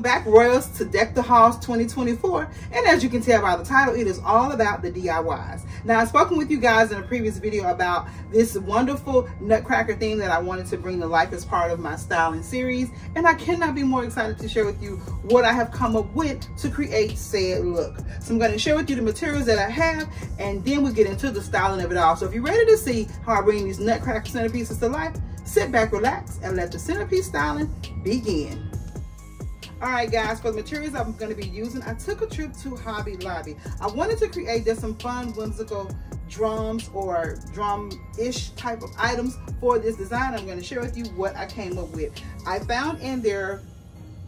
back, Royals, to Deck the Halls 2024. And as you can tell by the title, it is all about the DIYs. Now, I've spoken with you guys in a previous video about this wonderful Nutcracker theme that I wanted to bring to life as part of my styling series. And I cannot be more excited to share with you what I have come up with to create said look. So I'm going to share with you the materials that I have, and then we'll get into the styling of it all. So if you're ready to see how I bring these Nutcracker centerpieces to life, sit back, relax, and let the centerpiece styling begin. All right, guys, for the materials I'm going to be using, I took a trip to Hobby Lobby. I wanted to create just some fun, whimsical drums or drum-ish type of items for this design. I'm going to share with you what I came up with. I found in their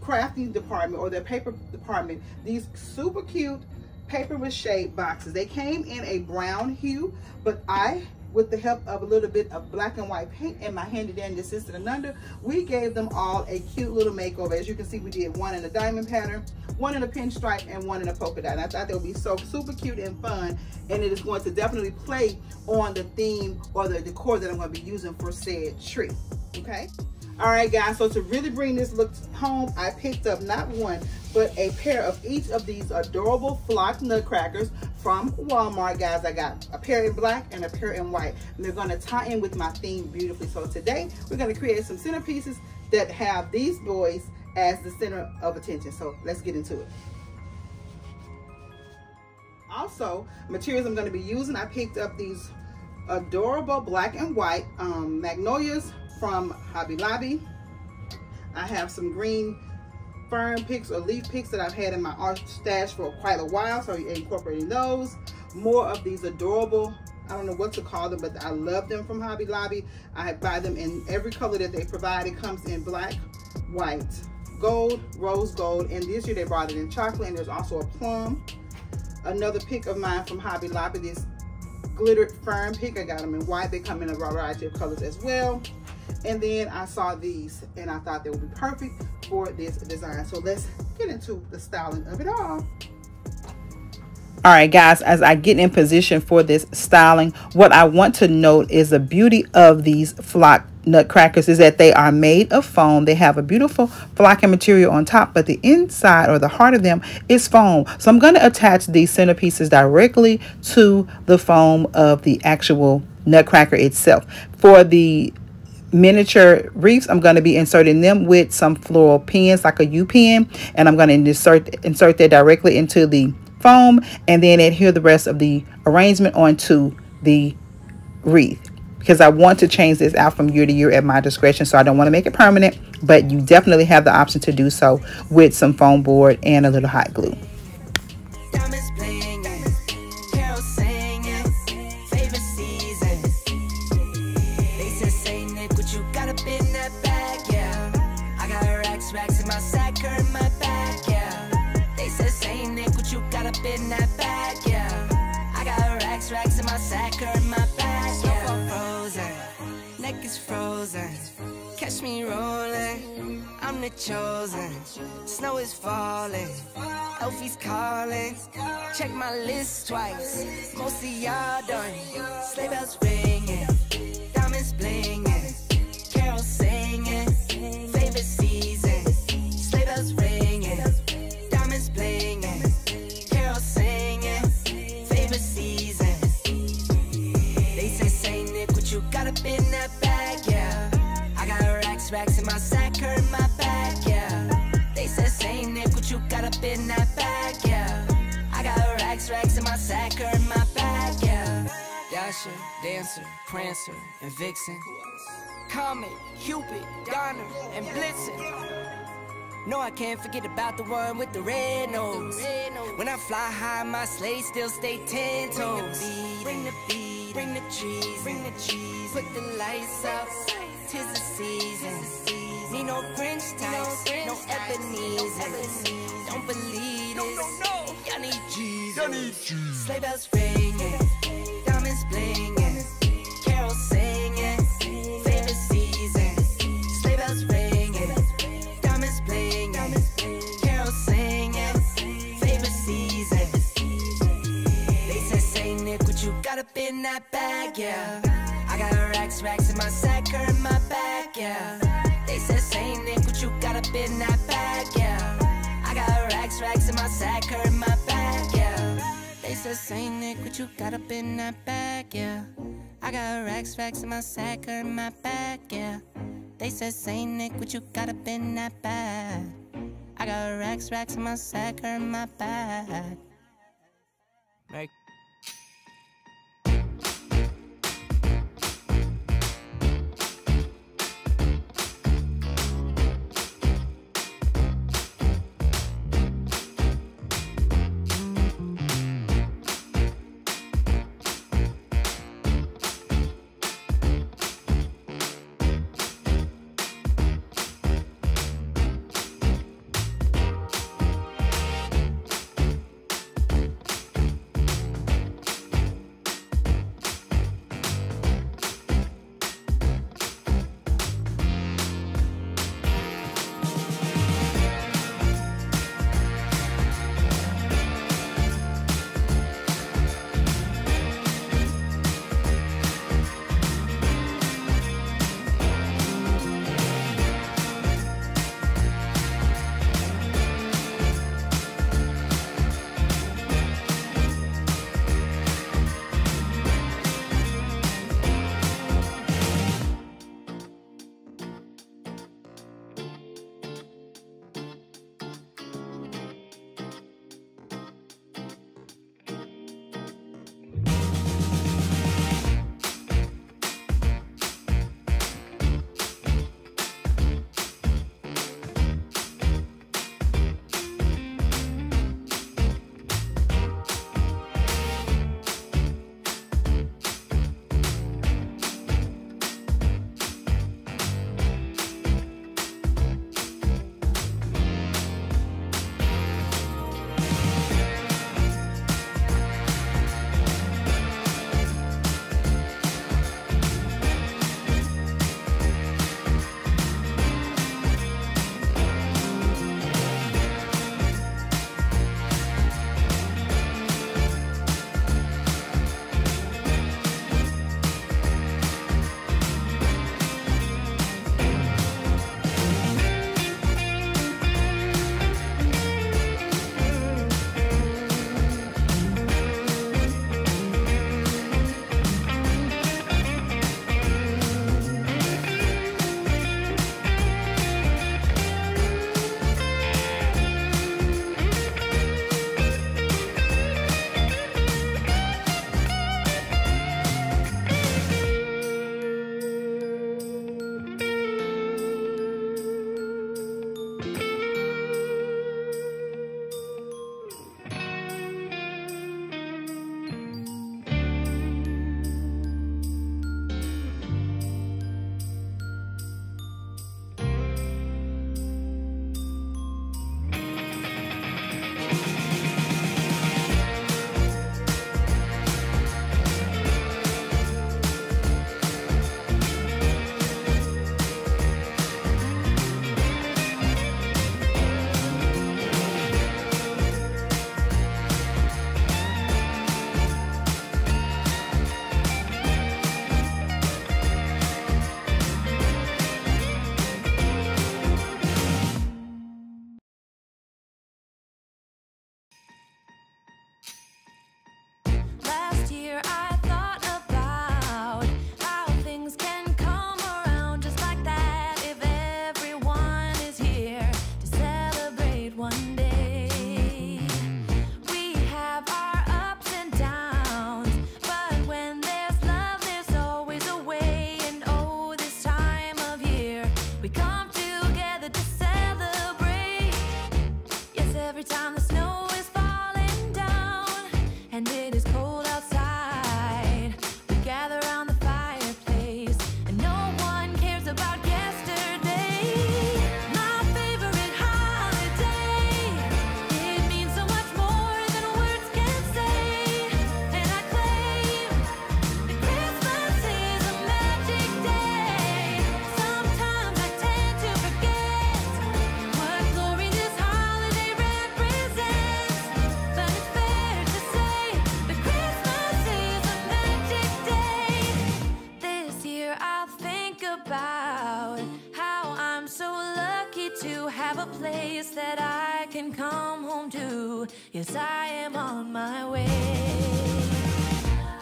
crafting department or their paper department these super cute paper mache boxes. They came in a brown hue, but with the help of a little bit of black and white paint and my handy dandy assistant Ananda, we gave them all a cute little makeover. As you can see, we did one in a diamond pattern, one in a pinstripe, and one in a polka dot. And I thought they would be so super cute and fun, and it is going to definitely play on the theme or the decor that I'm going to be using for said tree. Okay. All right, guys, so to really bring this look home, I picked up not one, but a pair of each of these adorable flocked nutcrackers from Walmart, guys. I got a pair in black and a pair in white, and they're going to tie in with my theme beautifully. So today, we're going to create some centerpieces that have these boys as the center of attention. So let's get into it. Also, materials I'm going to be using, I picked up these adorable black and white magnolias from Hobby Lobby. I have some green fern picks or leaf picks that I've had in my art stash for quite a while, so you're incorporating those. More of these adorable, I don't know what to call them, but I love them from Hobby Lobby. I buy them in every color that they provide. It comes in black, white, gold, rose gold, and this year they brought it in chocolate, and there's also a plum. Another pick of mine from Hobby Lobby, this glittered fern pick. I got them in white. They come in a variety of colors as well. And then I saw these and I thought they would be perfect for this design. So let's get into the styling of it all. All right, guys, as I get in position for this styling, what I want to note is the beauty of these flock nutcrackers is that they are made of foam. They have a beautiful flocking material on top, but the inside or the heart of them is foam. So I'm going to attach these centerpieces directly to the foam of the actual nutcracker itself. For the miniature wreaths, I'm going to be inserting them with some floral pins like a U pin, and I'm going to insert that directly into the foam and then adhere the rest of the arrangement onto the wreath, because I want to change this out from year to year at my discretion. So I don't want to make it permanent, but you definitely have the option to do so with some foam board and a little hot glue. Racks in my sack or in my bag, yeah. Frozen, neck is frozen. Catch me rolling, I'm the chosen. Snow is falling, Elfie's calling. Check my list twice, most of y'all done. Sleigh bells ringing, diamonds blinging, carols singing, favorite season. Sleigh bells ringing, diamonds blinging, carols singing, favorite season. You got up in that bag, yeah. I got racks in my sack or in my bag, yeah. They said, say Nick, what you got up in that bag, yeah. I got racks in my sack or in my bag, yeah. Dasher, Dancer, Prancer, and Vixen. Comet, Cupid, Donner, and Blitzen. No, I can't forget about the one with the red nose. When I fly high, my sleigh still stay 10 toes. Bring the beat, bring the cheese, put the lights up. 'Tis the season. Need no Grinch types, no Ebenezer. Don't believe this. Y'all need Jesus. Sleigh bells ringing, diamonds blinging, carols singing, favorite season. Sleigh bells ringing, diamonds blinging, carols singing, favorite season. They said, say Nick, what you got up in that bag, yeah. I got racks in my sack or in my bag, yeah. They said, say Nick, what you got up in that bag, yeah. racks in my sack, hurting my back, yeah. They said, Saint Nick, what you got up in that bag, yeah. I got racks in my sack, hurting my back, yeah. They said, Saint Nick, what you got up in that bag? I got racks in my sack, hurting my back. Merry can come home to. Yes, I am on my way.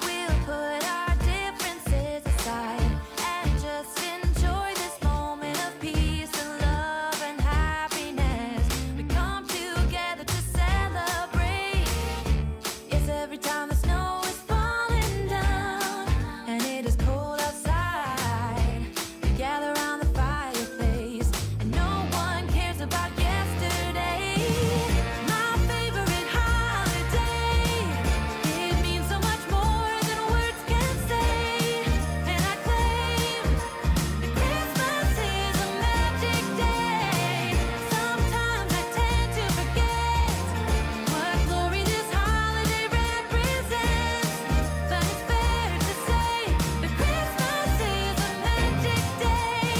We'll put our differences aside and just enjoy this moment of peace and love and happiness. We come together to celebrate. Yes, every time the snow is falling down and it is cold outside, we gather around the fireplace and no one cares about yesterday. My favorite holiday, it means so much more than words can say. And I claim that Christmas is a magic day. Sometimes I tend to forget what glory this holiday represents, but it's fair to say that Christmas is a magic day.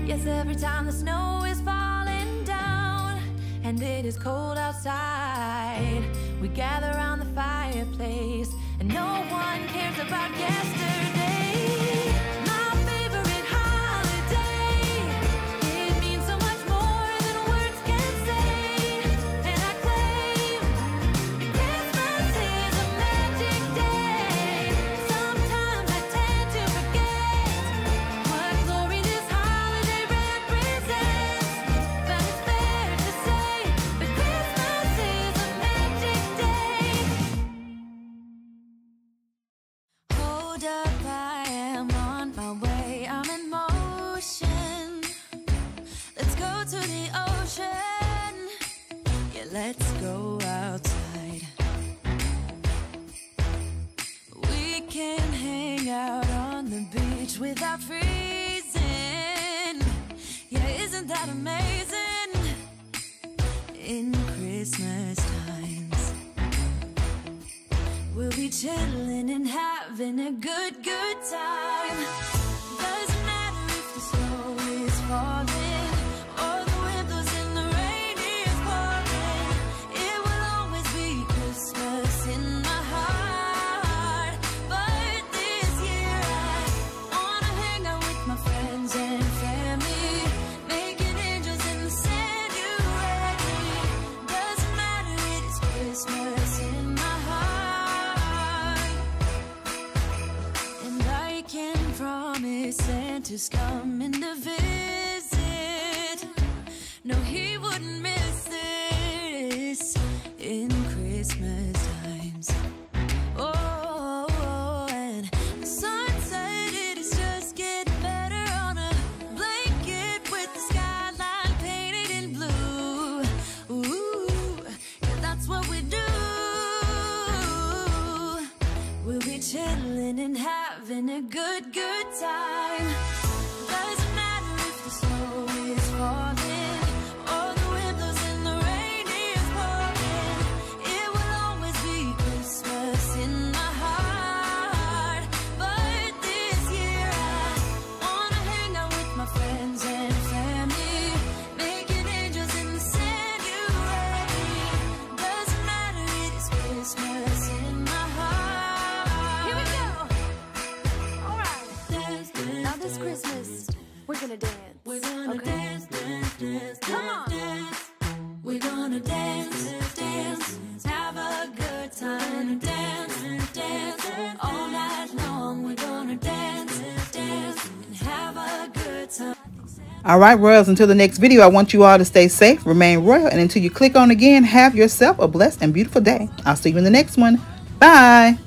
Yes, every time the snow is falling down and it is cold outside, we gather around the fireplace and no one cares about yesterday. My favorite holiday, it means so much more than words can say. And I claim that Christmas is a magic day. Sometimes I tend to forget what glory this holiday represents, but it's fair to say that Christmas is a magic day. Hold up, I am on my way. I'm in motion. Let's go to the ocean. Yeah, let's go outside. We can hang out on the beach without freezing. Yeah, isn't that amazing? In Christmas times, we'll be chilling and having a good time. Doesn't matter if the snow is falling or the wind blows and the rain is pouring. It will always be Christmas in my heart. But this year I wanna hang out with my friends and family, making angels in the Sanctuary. Doesn't matter, it is Christmas in my heart. And I can promise Santa's coming to visit. No, he wouldn't miss this in Christmas times. Oh, and the sunset, it is just getting better on a blanket with the skyline painted in blue. Ooh, yeah, that's what we do. We'll be chilling and having a good time. Doesn't matter if the snow is falling or the wind blows and the rain is pouring. It will always be Christmas in my heart. But this year I wanna hang out with my friends and family, making angels in the Sanctuary. Doesn't matter, it is Christmas in my heart. Here we go. All right. Now this Christmas, we're gonna dance. We're gonna dance, dance, dance, come on. Dance. We're gonna dance, dance, have a good time. Dance, dance, all night long. We're gonna dance, dance, and have a good time. All right, Royals, until the next video, I want you all to stay safe, remain royal, and until you click on again, have yourself a blessed and beautiful day. I'll see you in the next one. Bye.